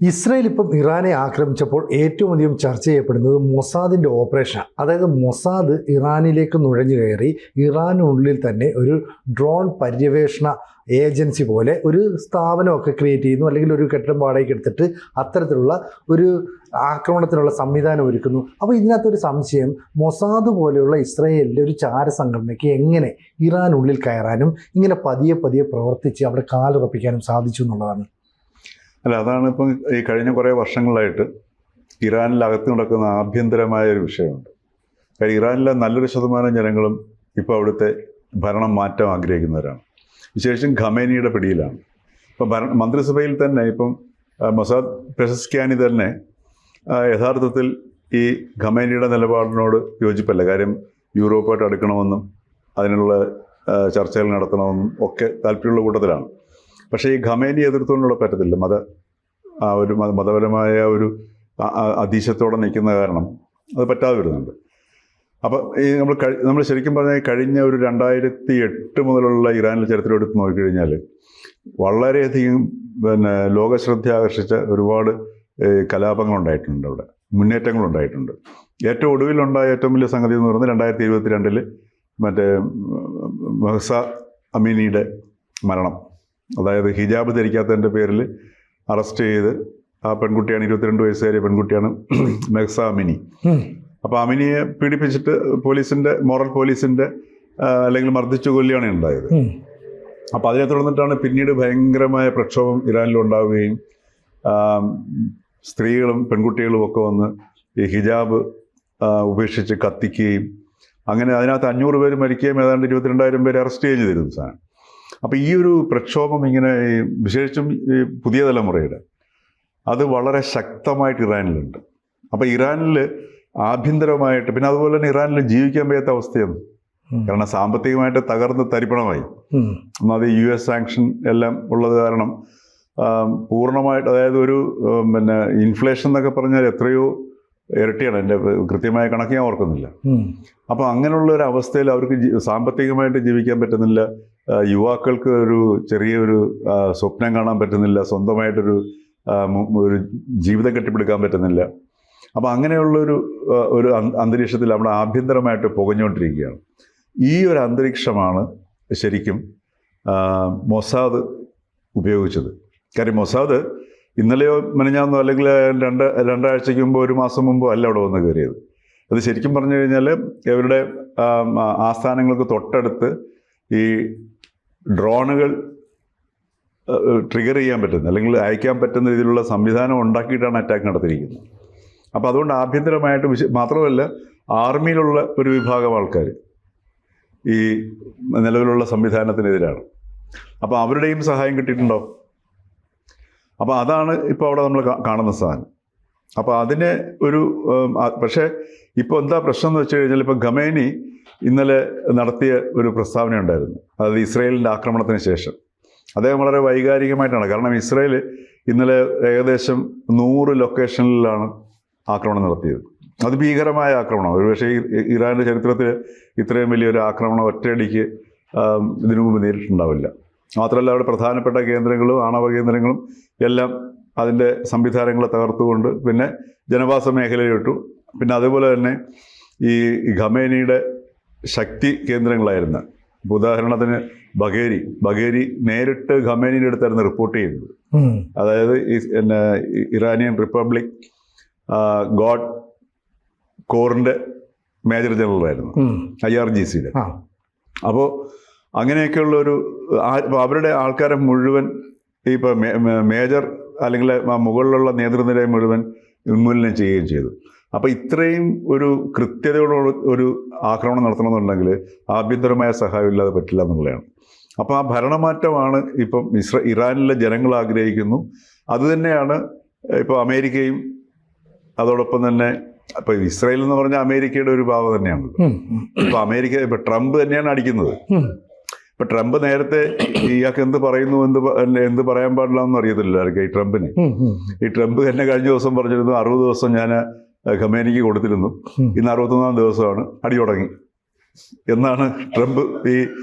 Israel ഇപ്പം ഇറാനെ ആക്രമിച്ചപ്പോൾ ഏറ്റവും അധികം ചർച്ച ചെയ്യപ്പെടുന്നത് മൊസാദിൻ്റെ ഓപ്പറേഷനാണ്. അതായത് മൊസാദ് ഇറാനിലേക്ക് നുഴഞ്ഞു കയറി ഇറാനുള്ളിൽ തന്നെ ഒരു ഡ്രോൺ പര്യവേഷണ ഏജൻസി പോലെ ഒരു സ്ഥാപനമൊക്കെ ക്രിയേറ്റ് ചെയ്യുന്നു, അല്ലെങ്കിൽ ഒരു കെട്ടിടം വാടകയ്ക്ക് എടുത്തിട്ട് അത്തരത്തിലുള്ള ഒരു ആക്രമണത്തിനുള്ള സംവിധാനം ഒരുക്കുന്നു. അപ്പോൾ ഇതിനകത്തൊരു സംശയം, മൊസാദ് പോലെയുള്ള ഇസ്രായേലിൻ്റെ ഒരു ചാര സംഘടനയ്ക്ക് എങ്ങനെ ഇറാനുള്ളിൽ കയറാനും ഇങ്ങനെ പതിയെ പതിയെ പ്രവർത്തിച്ച് അവിടെ കാലുറപ്പിക്കാനും സാധിച്ചു എന്നുള്ളതാണ്. അല്ല, അതാണ് ഇപ്പം ഈ കഴിഞ്ഞ കുറേ വർഷങ്ങളായിട്ട് ഇറാനിലകത്ത് നടക്കുന്ന ആഭ്യന്തരമായ ഒരു വിഷയമുണ്ട്. കാര്യം ഇറാനിലെ നല്ലൊരു ശതമാനം ജനങ്ങളും ഇപ്പോൾ അവിടുത്തെ ഭരണം മാറ്റം ആഗ്രഹിക്കുന്നവരാണ്. വിശേഷം ഖമേനിയുടെ പിടിയിലാണ്. ഇപ്പം മന്ത്രിസഭയിൽ തന്നെ ഇപ്പം മൊസാദ് പെസസ്ക്യാനി തന്നെ യഥാർത്ഥത്തിൽ ഈ ഖമേനിയുടെ നിലപാടിനോട് യോജിപ്പല്ല. കാര്യം യൂറോപ്പായിട്ട് അടുക്കണമെന്നും അതിനുള്ള ചർച്ചകൾ നടത്തണമെന്നും ഒക്കെ താല്പര്യമുള്ള കൂട്ടത്തിലാണ്. പക്ഷേ ഈ ഖമേനി എതിർത്തുകൊണ്ടുള്ള പറ്റത്തില്ല. മതപരമായ ഒരു അധീശത്തോടെ നിൽക്കുന്ന കാരണം അത് പറ്റാതെ വരുന്നുണ്ട്. അപ്പം ഈ നമ്മൾ ശരിക്കും പറഞ്ഞാൽ കഴിഞ്ഞ ഒരു 2008 മുതലുള്ള ഇറാനിലെ ചരിത്രം എടുത്ത് നോക്കിക്കഴിഞ്ഞാൽ വളരെയധികം ലോകശ്രദ്ധ ആകർഷിച്ച ഒരുപാട് കലാപങ്ങളുണ്ടായിട്ടുണ്ട്, അവിടെ മുന്നേറ്റങ്ങളുണ്ടായിട്ടുണ്ട്. ഏറ്റവും ഒടുവിലുണ്ടായ ഏറ്റവും വലിയ സംഗതി എന്ന് പറയുന്നത് 2022 മറ്റേ മഹ്സ അമീനിയുടെ മരണം. അതായത് ഹിജാബ് ധരിക്കാത്തതിൻ്റെ പേരിൽ അറസ്റ്റ് ചെയ്ത് ആ പെൺകുട്ടിയാണ്, 22 വയസ്സുകാരിയ പെൺകുട്ടിയാണ് മെഹ്സ അമിനി. അപ്പോൾ അമിനിയെ പീഡിപ്പിച്ചിട്ട് മോറൽ പോലീസിൻ്റെ അല്ലെങ്കിൽ മർദ്ദിച്ചു കൊല്ലുകയാണ് ഉണ്ടായത്. അപ്പോൾ അതിനെ തുടർന്നിട്ടാണ് പിന്നീട് ഭയങ്കരമായ പ്രക്ഷോഭം ഇറാനിലുണ്ടാവുകയും സ്ത്രീകളും പെൺകുട്ടികളും ഒക്കെ വന്ന് ഈ ഹിജാബ് ഉപേക്ഷിച്ച് കത്തിക്കുകയും അങ്ങനെ അതിനകത്ത് 500 പേര് മരിക്കുകയും ഏതാണ്ട് 22,000 പേര് അറസ്റ്റ് ചെയ്യുകയും ചെയ്തിരുന്നു സാധനം. അപ്പോൾ ഈ ഒരു പ്രക്ഷോഭം ഇങ്ങനെ വിശേഷിച്ചും ഈ പുതിയ തലമുറയുടെ അത് വളരെ ശക്തമായിട്ട് ഇറാനിലുണ്ട്. അപ്പോൾ ഇറാനിൽ ആഭ്യന്തരമായിട്ട് പിന്നെ അതുപോലെ തന്നെ ഇറാനിൽ ജീവിക്കാൻ വയ്യാത്ത അവസ്ഥയാണ്. കാരണം സാമ്പത്തികമായിട്ട് തകർന്ന് തരിപ്പണമായി. ഒന്നാമത് US സാങ്ഷൻ എല്ലാം ഉള്ളത് കാരണം പൂർണ്ണമായിട്ട്, അതായത് ഒരു ഇൻഫ്ലേഷൻ എന്നൊക്കെ പറഞ്ഞാൽ എത്രയോ ഇരട്ടിയാണ്. എൻ്റെ കൃത്യമായ കണക്ക് ഞാൻ ഓർക്കുന്നില്ല. അപ്പോൾ അങ്ങനെയുള്ള ഒരു അവസ്ഥയിൽ അവർക്ക് സാമ്പത്തികമായിട്ട് ജീവിക്കാൻ പറ്റുന്നില്ല. യുവാക്കൾക്ക് ഒരു ചെറിയൊരു സ്വപ്നം കാണാൻ പറ്റുന്നില്ല. സ്വന്തമായിട്ടൊരു ജീവിതം കെട്ടിപ്പടുക്കാൻ പറ്റുന്നില്ല. അപ്പോൾ അങ്ങനെയുള്ളൊരു അന്തരീക്ഷത്തിൽ അവിടെ ആഭ്യന്തരമായിട്ട് പുകഞ്ഞുകൊണ്ടിരിക്കുകയാണ്. ഈ ഒരു അന്തരീക്ഷമാണ് ശരിക്കും മൊസാദ് ഉപയോഗിച്ചത്. കാര്യം മൊസാദ് ഇന്നലെയോ മെനഞ്ഞാന്നോ അല്ലെങ്കിൽ രണ്ടാഴ്ചയ്ക്ക് മുമ്പോ ഒരു മാസം മുമ്പോ അല്ല അവിടെ വന്ന് കയറിയത്. അത് ശരിക്കും പറഞ്ഞു കഴിഞ്ഞാൽ ഇവരുടെ ആസ്ഥാനങ്ങൾക്ക് തൊട്ടടുത്ത് ഈ ഡ്രോണുകൾ ട്രിഗർ ചെയ്യാൻ പറ്റുന്ന അല്ലെങ്കിൽ അയക്കാൻ പറ്റുന്ന രീതിയിലുള്ള സംവിധാനം ഉണ്ടാക്കിയിട്ടാണ് അറ്റാക്ക് നടത്തിയിരിക്കുന്നത്. അപ്പോൾ അതുകൊണ്ട് ആഭ്യന്തരമായിട്ട് മാത്രമല്ല ആർമിയിലുള്ള ഒരു വിഭാഗം ആൾക്കാർ ഈ നിലവിലുള്ള സംവിധാനത്തിനെതിരാണ്. അപ്പോൾ അവരുടെയും സഹായം കിട്ടിയിട്ടുണ്ടോ? അപ്പോൾ അതാണ് ഇപ്പോൾ അവിടെ നമ്മൾ കാണുന്ന സാധനം. അപ്പോൾ അതിന് ഒരു പക്ഷേ ഇപ്പോൾ എന്താ പ്രശ്നം എന്ന് വെച്ച് കഴിഞ്ഞാൽ, ഇപ്പോൾ ഖമേനി ഇന്നലെ നടത്തിയ ഒരു പ്രസ്താവന ഉണ്ടായിരുന്നു. അതായത് ഇസ്രായേലിൻ്റെ ആക്രമണത്തിന് ശേഷം അദ്ദേഹം വളരെ വൈകാരികമായിട്ടാണ്. കാരണം ഇസ്രായേൽ ഇന്നലെ ഏകദേശം 100 ലൊക്കേഷനിലാണ് ആക്രമണം നടത്തിയത്. അത് ഭീകരമായ ആക്രമണം. ഒരുപക്ഷെ ഇറാൻ്റെ ചരിത്രത്തിൽ ഇത്രയും വലിയൊരു ആക്രമണം ഒറ്റയടിക്ക് ഇതിനു മുമ്പ് നേരിട്ടുണ്ടാവില്ല. മാത്രമല്ല അവിടെ പ്രധാനപ്പെട്ട കേന്ദ്രങ്ങളും ആണവ കേന്ദ്രങ്ങളും എല്ലാം അതിൻ്റെ സംവിധാനങ്ങളെ തകർത്തുകൊണ്ട് പിന്നെ ജനവാസ മേഖലയിലിട്ടു. പിന്നെ അതുപോലെ തന്നെ ഈ ഖമേനിയുടെ ശക്തി കേന്ദ്രങ്ങളായിരുന്ന, ഉദാഹരണത്തിന് ബഗേരി നേരിട്ട് ഖമേനിയുടെ അടുത്തായിരുന്നു റിപ്പോർട്ട് ചെയ്യുന്നത്. അതായത് ഇറാനിയൻ റിപ്പബ്ലിക് ഗോഡ് കോറിൻ്റെ മേജർ ജനറലായിരുന്നു, IRGCയുടെ. അപ്പോൾ അങ്ങനെയൊക്കെയുള്ള അവരുടെ ആൾക്കാരെ മുഴുവൻ ഇപ്പോൾ മേജർ അല്ലെങ്കിൽ മുകളിലുള്ള നേതൃനിരയെ മുഴുവൻ ഉന്മൂലനം ചെയ്യുകയും ചെയ്തു. അപ്പോൾ ഇത്രയും ഒരു കൃത്യതയോടുള്ള ഒരു ആക്രമണം നടത്തണമെന്നുണ്ടെങ്കിൽ ആഭ്യന്തരമായ സഹായം ഇല്ലാതെ പറ്റില്ല എന്നുള്ളതാണ്. അപ്പോൾ ആ ഭരണമാറ്റമാണ് ഇപ്പം ഇറാനിലെ ജനങ്ങൾ ആഗ്രഹിക്കുന്നു. അതുതന്നെയാണ് ഇപ്പോൾ അമേരിക്കയും അതോടൊപ്പം തന്നെ ഇപ്പോൾ ഇസ്രായേൽ എന്ന് പറഞ്ഞാൽ അമേരിക്കയുടെ ഒരു ഭാവം തന്നെയാണ്. ഇപ്പോൾ ട്രംപ് തന്നെയാണ് അടിക്കുന്നത്. ഇപ്പം ട്രംപ് നേരത്തെ ഇയാൾക്ക് എന്ത് പറയുന്നു എന്ത് പറയാൻ പാടില്ല എന്ന് അറിയത്തില്ല ഈ ട്രംപിന്. ഈ ട്രംപ് തന്നെ കഴിഞ്ഞ ദിവസം പറഞ്ഞിരുന്നു 60 ദിവസം ഞാൻ ഖമേനിക്ക് കൊടുത്തിരുന്നു, ഇന്ന് 61-ാം ദിവസമാണ് അടി തുടങ്ങി എന്നാണ് ട്രംപ് ഈ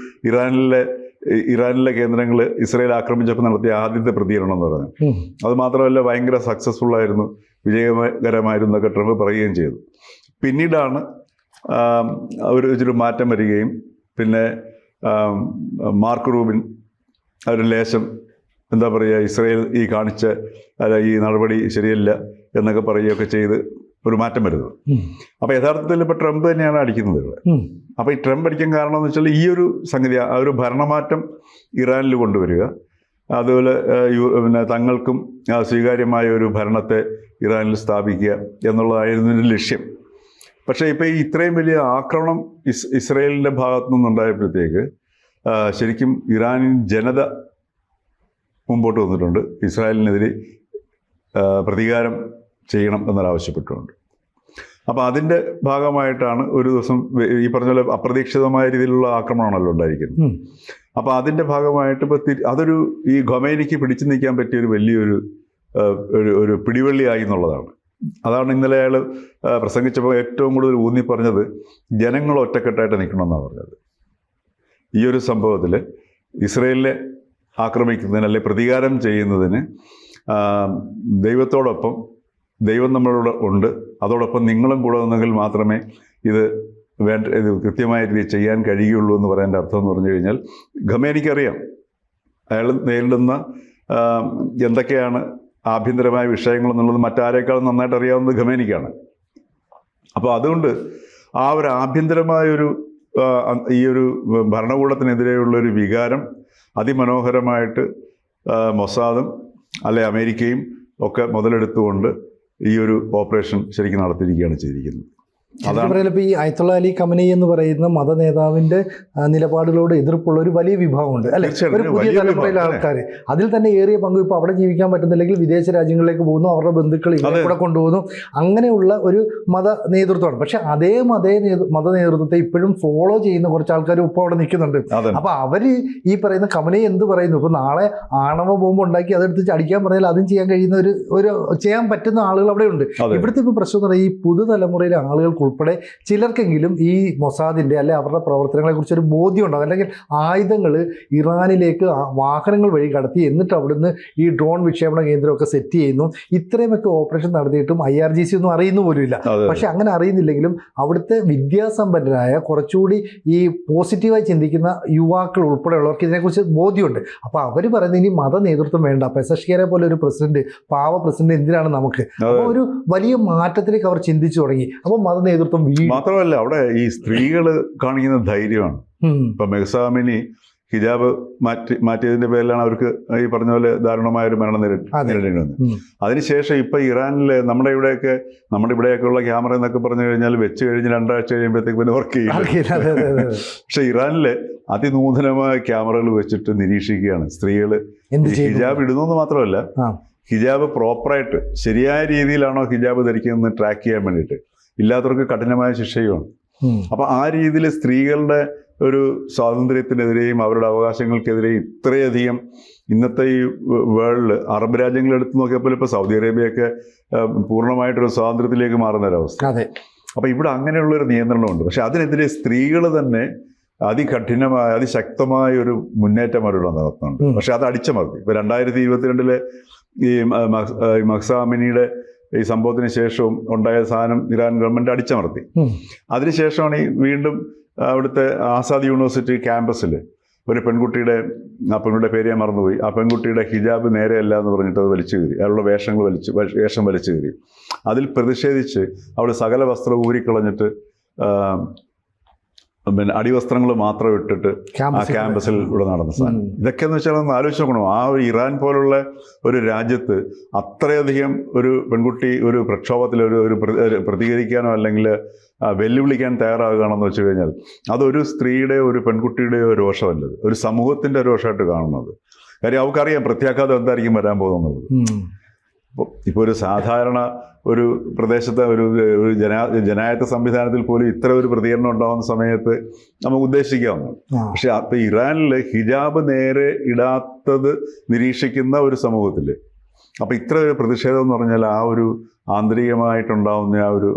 ഇറാനിലെ ഇറാനിലെ കേന്ദ്രങ്ങൾ ഇസ്രായേൽ ആക്രമിച്ചപ്പോൾ നടത്തിയ ആദ്യത്തെ പ്രതികരണം എന്ന് പറഞ്ഞു. അത് മാത്രമല്ല ഭയങ്കര സക്സസ്ഫുൾ ആയിരുന്നു, വിജയകരമായിരുന്നു എന്നൊക്കെ ട്രംപ് പറയുകയും ചെയ്തു. പിന്നീടാണ് ഒരു മാറ്റം വരികയും പിന്നെ മാർക്ക് റൂബിൻ ഒരു ലേശം എന്താ പറയുക, ഇസ്രായേൽ ഈ കാണിച്ച ഈ നടപടി ശരിയല്ല എന്നൊക്കെ പറയുകയൊക്കെ ചെയ്ത് ഒരു മാറ്റം വരുന്നത്. അപ്പോൾ യഥാർത്ഥത്തിൽ ഇപ്പോൾ ട്രംപ് തന്നെയാണ് അടിക്കുന്നത് ഇവിടെ. അപ്പോൾ ഈ ട്രംപ് അടിക്കാൻ കാരണം എന്ന് വെച്ചാൽ ഈ ഒരു സംഗതി, ആ ഒരു ഭരണമാറ്റം ഇറാനിൽ കൊണ്ടുവരിക, അതുപോലെ പിന്നെ തങ്ങൾക്കും സ്വീകാര്യമായ ഒരു ഭരണത്തെ ഇറാനിൽ സ്ഥാപിക്കുക എന്നുള്ളതായിരുന്നു ഇതിൻ്റെ ലക്ഷ്യം. പക്ഷേ ഇപ്പോൾ ഈ ഇത്രയും വലിയ ആക്രമണം ഇസ്രായേലിൻ്റെ ഭാഗത്തു നിന്നുണ്ടായപ്പോഴത്തേക്ക് ശരിക്കും ഇറാനിൻ ജനത മുമ്പോട്ട് വന്നിട്ടുണ്ട്. ഇസ്രായേലിനെതിരെ പ്രതികാരം ചെയ്യണം എന്നൊരാവശ്യപ്പെട്ടുകൊണ്ട്. അപ്പോൾ അതിൻ്റെ ഭാഗമായിട്ടാണ് ഒരു ദിവസം ഈ പറഞ്ഞ പോലെ അപ്രതീക്ഷിതമായ രീതിയിലുള്ള ആക്രമണമാണല്ലോ ഉണ്ടായിരിക്കുന്നത്. അപ്പോൾ അതിൻ്റെ ഭാഗമായിട്ട് ഇപ്പോൾ അതൊരു ഈ ഖൊമൈനിക്ക് പിടിച്ചു നിൽക്കാൻ പറ്റിയ ഒരു വലിയൊരു ഒരു പിടിവള്ളിയായി എന്നുള്ളതാണ്. അതാണ് ഇന്നലെ അയാൾ പ്രസംഗിച്ചപ്പോൾ ഏറ്റവും കൂടുതൽ ഊന്നി പറഞ്ഞത്, ജനങ്ങൾ ഒറ്റക്കെട്ടായിട്ട് നിൽക്കണമെന്നാണ് പറഞ്ഞത്. ഈ ഒരു സംഭവത്തിൽ ഇസ്രായേലിനെ ആക്രമിക്കുന്നതിന് അല്ലെങ്കിൽ പ്രതികാരം ചെയ്യുന്നതിന് ദൈവത്തോടൊപ്പം ദൈവം നമ്മളോട് ഉണ്ട്, അതോടൊപ്പം നിങ്ങളും കൂടെ വന്നെങ്കിൽ മാത്രമേ ഇത് കൃത്യമായ രീതിയിൽ ചെയ്യാൻ കഴിയുള്ളൂ എന്ന് പറയേണ്ട അർത്ഥം എന്ന് പറഞ്ഞു കഴിഞ്ഞാൽ, ഖൊമൈനിക്കറിയാം അയാൾ നേരിടുന്ന എന്തൊക്കെയാണ് ആഭ്യന്തരമായ വിഷയങ്ങളെന്നുള്ളത് മറ്റാരേക്കാളും നന്നായിട്ട് അറിയാവുന്നത് ഖൊമൈനിക്കാണ്. അപ്പോൾ അതുകൊണ്ട് ആ ഒരു ആഭ്യന്തരമായൊരു ഈ ഒരു ഭരണകൂടത്തിനെതിരെയുള്ളൊരു വികാരം അതിമനോഹരമായിട്ട് മൊസാദും അല്ലെ അമേരിക്കയും ഒക്കെ മുതലെടുത്തുകൊണ്ട് ഈ ഒരു ഓപ്പറേഷൻ ശരിക്കും നടത്തിയിരിക്കുകയാണ് ചെയ്തിരിക്കുന്നത്. അതാണ് ഇപ്പോൾ ഈ അയത്തുള്ള അലി ഖമനൈ എന്ന് പറയുന്ന മത നേതാവിൻ്റെ നിലപാടുകളോട് എതിർപ്പുള്ള ഒരു വലിയ വിഭാഗമുണ്ട് അല്ലെ, ഒരു പുതിയ തലമുറയിലെ ആൾക്കാർ. അതിൽ തന്നെ ഏറിയ പങ്ക് ഇപ്പോൾ അവിടെ ജീവിക്കാൻ പറ്റുന്നില്ലെങ്കിൽ വിദേശ രാജ്യങ്ങളിലേക്ക് പോകുന്നു, അവരുടെ ബന്ധുക്കൾ ഇവിടെ കൂടെ കൊണ്ടുപോകുന്നു. അങ്ങനെയുള്ള ഒരു മത നേതൃത്വമാണ്. പക്ഷെ അതേ മത നേതൃത്വത്തെ ഇപ്പോഴും ഫോളോ ചെയ്യുന്ന കുറച്ച് ആൾക്കാർ ഇപ്പോൾ അവിടെ നിൽക്കുന്നുണ്ട്. അപ്പോൾ അവർ ഈ പറയുന്ന ഖമനൈ എന്ത് പറയുന്നു, ഇപ്പോൾ നാളെ ആണവ ബോംബ് ഉണ്ടാക്കി അതെടുത്ത് അടിക്കാൻ പറഞ്ഞാൽ അതും ചെയ്യാൻ കഴിയുന്ന ഒരു ചെയ്യാൻ പറ്റുന്ന ആളുകൾ അവിടെ ഉണ്ട്. ഇവിടുത്തെ ഇപ്പോൾ പ്രശ്നം എന്ന് പറഞ്ഞാൽ ഈ പുതുതലമുറയിലെ ആളുകൾ ഉൾപ്പെടെ ചിലർക്കെങ്കിലും ഈ മൊസാദിൻ്റെ അല്ലെ അവരുടെ പ്രവർത്തനങ്ങളെക്കുറിച്ച് ഒരു ബോധ്യം ഉണ്ടാകും. അല്ലെങ്കിൽ ആയുധങ്ങൾ ഇറാനിലേക്ക് വാഹനങ്ങൾ വഴി കടത്തി എന്നിട്ട് അവിടുന്ന് ഈ ഡ്രോൺ വിക്ഷേപണ കേന്ദ്രമൊക്കെ സെറ്റ് ചെയ്യുന്നു. ഇത്രയുമൊക്കെ ഓപ്പറേഷൻ നടത്തിയിട്ടും IRGC ഒന്നും അറിയുന്ന പോലുമില്ല. പക്ഷെ അങ്ങനെ അറിയുന്നില്ലെങ്കിലും അവിടുത്തെ വിദ്യാസമ്പന്നരായ കുറച്ചുകൂടി ഈ പോസിറ്റീവായി ചിന്തിക്കുന്ന യുവാക്കൾ ഉൾപ്പെടെയുള്ളവർക്ക് ഇതിനെക്കുറിച്ച് ബോധ്യമുണ്ട്. അപ്പോൾ അവർ പറയുന്നത് ഇനി മത നേതൃത്വം വേണ്ട, പെസഷ്കിയനെ പോലെ ഒരു പ്രസിഡന്റ്, പാവ പ്രസിഡന്റ് എന്തിനാണ് നമുക്ക്. അപ്പോൾ ഒരു വലിയ മാറ്റത്തിലേക്ക് അവർ ചിന്തിച്ചു തുടങ്ങി. അപ്പോൾ മത നേതൃത്വം മാത്രമല്ല അവിടെ ഈ സ്ത്രീകൾ കാണിക്കുന്ന ധൈര്യമാണ്. ഇപ്പൊ മെഹ്സാമിനി ഹിജാബ് മാറ്റിയതിന്റെ പേരിലാണ് അവർക്ക് ഈ പറഞ്ഞ പോലെ ദാരുണമായ ഒരു മരണം നേരിടേണ്ടി വന്നത്. അതിനുശേഷം ഇപ്പൊ ഇറാനിലെ നമ്മുടെ ഇവിടെയൊക്കെയുള്ള ക്യാമറ എന്നൊക്കെ പറഞ്ഞു കഴിഞ്ഞാൽ വെച്ച് കഴിഞ്ഞ് 2 ആഴ്ച കഴിയുമ്പോഴത്തേക്ക് പിന്നെ വർക്ക് ചെയ്യും. പക്ഷെ ഇറാനിലെ അതിനൂതനമായ ക്യാമറകൾ വെച്ചിട്ട് നിരീക്ഷിക്കുകയാണ് സ്ത്രീകൾ ഹിജാബ് ഇടുന്നു മാത്രമല്ല, ഹിജാബ് പ്രോപ്പറായിട്ട് ശരിയായ രീതിയിലാണോ ഹിജാബ് ധരിക്കുന്നത് ട്രാക്ക് ചെയ്യാൻ വേണ്ടിയിട്ട്. ഇല്ലാത്തവർക്ക് കഠിനമായ ശിക്ഷയുമാണ്. അപ്പം ആ രീതിയിൽ സ്ത്രീകളുടെ ഒരു സ്വാതന്ത്ര്യത്തിനെതിരെയും അവരുടെ അവകാശങ്ങൾക്കെതിരെയും ഇത്രയധികം ഇന്നത്തെ ഈ വേൾഡിൽ അറബ് രാജ്യങ്ങൾ എടുത്തു നോക്കിയപ്പോൾ ഇപ്പോൾ സൗദി അറേബ്യയൊക്കെ പൂർണ്ണമായിട്ടൊരു സ്വാതന്ത്ര്യത്തിലേക്ക് മാറുന്ന ഒരവസ്ഥ. അപ്പം ഇവിടെ അങ്ങനെയുള്ളൊരു നിയന്ത്രണമുണ്ട്. പക്ഷെ അതിനെതിരെ സ്ത്രീകൾ തന്നെ അതികഠിനമായ അതിശക്തമായ ഒരു മുന്നേറ്റം അവരുടെ നടത്തുന്നുണ്ട്. പക്ഷെ അത് അടിച്ചമർത്തി. ഇപ്പോൾ 2022 ഈ മഹ്സാ അമിനിയുടെ ഈ സംഭവത്തിന് ശേഷവും ഉണ്ടായ സാധനം ഇറാൻ ഗവൺമെൻറ് അടിച്ചമർത്തി. അതിനുശേഷമാണ് ഈ വീണ്ടും അവിടുത്തെ ആസാദ് യൂണിവേഴ്സിറ്റി ക്യാമ്പസിൽ ഒരു പെൺകുട്ടിയുടെ, ആ പെൺകുട്ടിയുടെ പേര് ഞാൻ മറന്നുപോയി, ആ പെൺകുട്ടിയുടെ ഹിജാബ് നേരെയല്ല എന്ന് പറഞ്ഞിട്ട് അത് വലിച്ചു കീറി, അയാളുടെ വേഷം വലിച്ചു കീറി. അതിൽ പ്രതിഷേധിച്ച് അവിടെ സകല വസ്ത്രം ഊരിക്കളഞ്ഞിട്ട് പിന്നെ അടിവസ്ത്രങ്ങൾ മാത്രം ഇട്ടിട്ട് ആ ക്യാമ്പസിൽ ഇവിടെ നടന്ന സാധനം. ഇതൊക്കെ എന്ന് വെച്ചാൽ ഒന്ന് ആലോചിച്ച് നോക്കണം. ആ ഒരു ഇറാൻ പോലുള്ള ഒരു രാജ്യത്ത് അത്രയധികം ഒരു പെൺകുട്ടി ഒരു പ്രക്ഷോഭത്തിൽ ഒരു പ്രതികരിക്കാനോ അല്ലെങ്കിൽ വെല്ലുവിളിക്കാൻ തയ്യാറാകുകയാണെന്ന് വെച്ച് കഴിഞ്ഞാൽ അതൊരു സ്ത്രീയുടെ ഒരു പെൺകുട്ടിയുടെയോ രോഷമല്ലത്, ഒരു സമൂഹത്തിൻ്റെ രോഷമായിട്ട് കാണുന്നത്. കാര്യം അവർക്കറിയാം പ്രത്യാഘാതം എന്തായിരിക്കും വരാൻ പോകുന്നത്. ഇപ്പോൾ ഒരു സാധാരണ ഒരു പ്രദേശത്തെ ഒരു ജനായത്ത സംവിധാനത്തിൽ പോലും ഇത്ര ഒരു പ്രതികരണം ഉണ്ടാകുന്ന സമയത്ത് നമുക്ക് ഉദ്ദേശിക്കാവുന്നതാണ്. പക്ഷെ അപ്പോൾ ഇറാനിൽ ഹിജാബ് നേരെ ഇടാത്തത് നിരീക്ഷിക്കുന്ന ഒരു സമൂഹത്തിൽ അപ്പോൾ ഇത്ര ഒരു പ്രതിഷേധം എന്ന് പറഞ്ഞാൽ ആ ഒരു ആന്തരികമായിട്ടുണ്ടാവുന്ന ആ ഒരു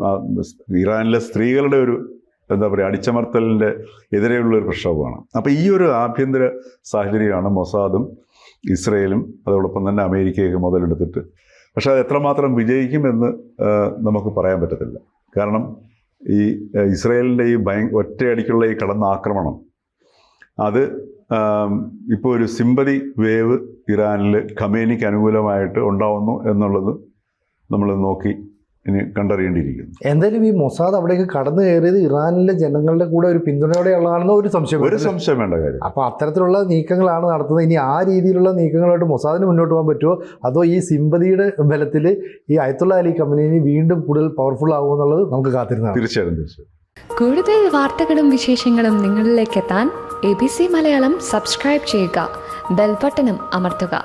ഇറാനിലെ സ്ത്രീകളുടെ ഒരു എന്താ പറയുക അടിച്ചമർത്തലിൻ്റെ എതിരെയുള്ളൊരു പ്രക്ഷോഭമാണ്. അപ്പോൾ ഈ ഒരു ആഭ്യന്തര സാഹചര്യമാണ് മൊസാദും ഇസ്രയേലും അതോടൊപ്പം തന്നെ അമേരിക്കയൊക്കെ മുതലെടുത്തിട്ട്. പക്ഷേ അത് എത്രമാത്രം വിജയിക്കുമെന്ന് നമുക്ക് പറയാൻ പറ്റത്തില്ല. കാരണം ഈ ഇസ്രയേലിൻ്റെ ഈ ഒറ്റയടിക്കുള്ള ഈ കടന്നാക്രമണം അത് ഇപ്പോൾ ഒരു സിമ്പതി വേവ് ഇറാനിൽ ഖമേനിക്ക് അനുകൂലമായിട്ട് ഉണ്ടാവുന്നു എന്നുള്ളത് നമ്മൾ നോക്കി ഇനി കണ്ടറിയേണ്ടിയിരിക്കുന്നു. എന്തായാലും ഈ മൊസാദ് അവിടേക്ക് കടന്നു കയറിയത് ഇറാനിലെ ജനങ്ങളുടെ കൂടെ ഒരു പിന്തുണയോടെയുള്ളതാണെന്ന് ഒരു സംശയം വേണ്ട കാര്യം. അപ്പോൾ അത്തരത്തിലുള്ള നീക്കങ്ങളാണ് നടത്തുന്നത്. ഇനി ആ രീതിയിലുള്ള നീക്കങ്ങളായിട്ട് മൊസാദിന് മുന്നോട്ട് പോകാൻ പറ്റുമോ, അതോ ഈ സിമ്പതിയുടെ ബലത്തിൽ ഈ അയത്തുള്ള അലി ഖമനേനി വീണ്ടും കൂടുതൽ പവർഫുൾ ആകുമോ എന്നുള്ളത് നമുക്ക് കാത്തിരുന്നതാണ്. തീർച്ചയായും. കൂടുതൽ വാർത്തകളും വിശേഷങ്ങളും നിങ്ങളിലേക്ക് എത്താൻ ABC മലയാളം സബ്സ്ക്രൈബ് ചെയ്യുക, ബെൽ ബട്ടണും അമർത്തുക.